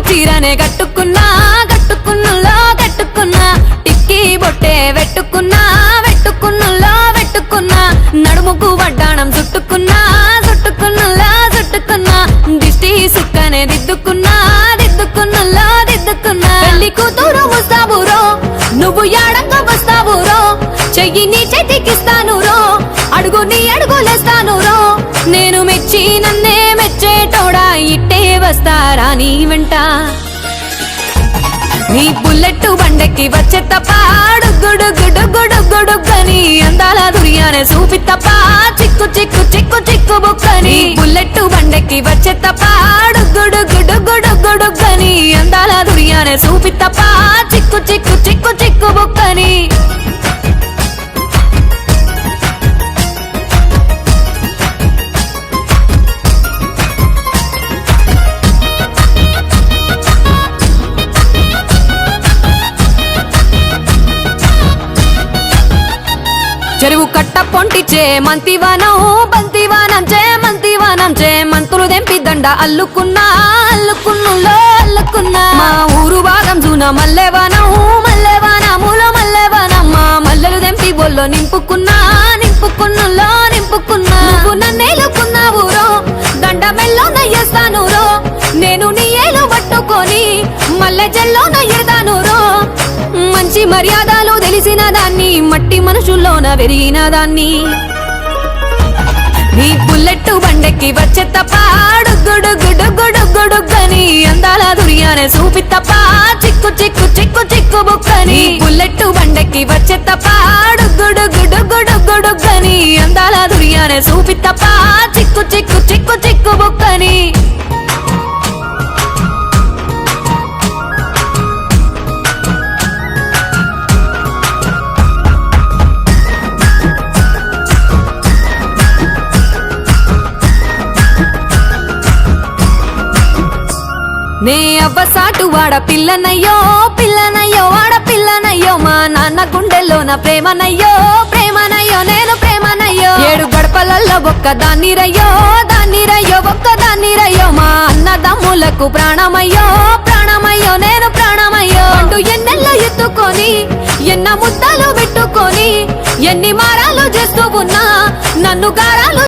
చీరనే కట్టుకున్నా కట్టుకున్నులో కట్టుకున్నా టిక్కీ బొట్టే వెట్టుకున్నా వెట్టుకున్నులో వెట్టుకున్నా నడుముకు వడ్డాణం చుట్టుకున్నా చుట్టుకున్నులో చుట్టుకున్నా దిష్టి సుక్కనే దిద్దుకున్నా దిద్దుకున్నులో దిద్దుకున్నా పెళ్లి కూతురు వస్తావురో నువ్వు యాడంగా వస్తావురో చెయ్యి నీ చేతికిస్తాను రో అడుగు నీ అడుగులేస్తాను రో నేను మెచ్చి నన్నే మెచ్చేటోడా ఇట్టే వస్తారా నీ వెంట నీ బుల్లెట్ బండెక్కి వచ్చే తప్ప గుడుగుడుగుడుగుడుగని అందాల దుర్యానే చూపి తప్ప చిక్కు చిక్కు చిక్కు చిక్కు బుక్కని బుల్లెట్ బండెక్కి వచ్చే తప్ప గుడుగుడుగుడుగుడుగని అందాల దుర్యానే చూపి తప్ప చిక్కు చిక్కు చిక్కు చిక్కు బుక్కని చెరువు కట్ట పొంటిచే మంతివానం బంతివానం మంతివానం మంతులు దెంపి దండ అల్లుకున్నా అల్లుకున్నులో అల్లుకున్నా మా ఊరు భాగం జూన మల్లెవానం మల్లెవానములో మల్లెవానం మా మల్లెలు దెంపి బొల్లో నింపుకున్నా నింపుకున్నులో నింపుకున్నా నువ్వు నన్నేలుకున్నావు రో దండ మెల్లో నయ్యేస్తాను రో నేను నీ ఏలు పట్టుకొని మల్లె జల్లో నయ్యేదాను రో మంచి మర్యాదలు తెలిసిన దాన్ని మట్టి మనుషుల్లోన పెరిగిన దాన్ని నీ బుల్లెట్ బండెక్కి వచ్చే తప్ప గుడుగుడుగుడుగుడుగని అందాల దుర్యానే చూపి తప్ప చిక్కు చిక్కు చిక్కు చిక్కు బుక్కని బుల్లెట్ బండెక్కి వచ్చే తప్ప గుడుగుడుగుడుగుడుగని అందాల దుర్యానే చూపి తప్ప చిక్కు చిక్కు చిక్కు చిక్కు బుక్కని నే అవ్వసాటు వాడ పిల్లనయ్యో పిల్లనయ్యో వాడ పిల్లనయ్యో మా నాన్న గుండెల్లోన ప్రేమనయ్యో ప్రేమనయ్యో నేను ప్రేమనయ్యో 7 గడపలల్లో ఒక్క దాన్ని రయ్యో ఒక్క దాన్ని రయ్యో మా అన్నదమ్ములకు ప్రాణమయ్యో ప్రాణమయ్యో నేను ప్రాణమయ్యో అంటూ ఎన్నెల్లో ఎత్తుకొని ఎన్న ముద్దలు పెట్టుకొని ఎన్ని మారాలు చేస్తూ ఉన్నా నన్ను గారాలు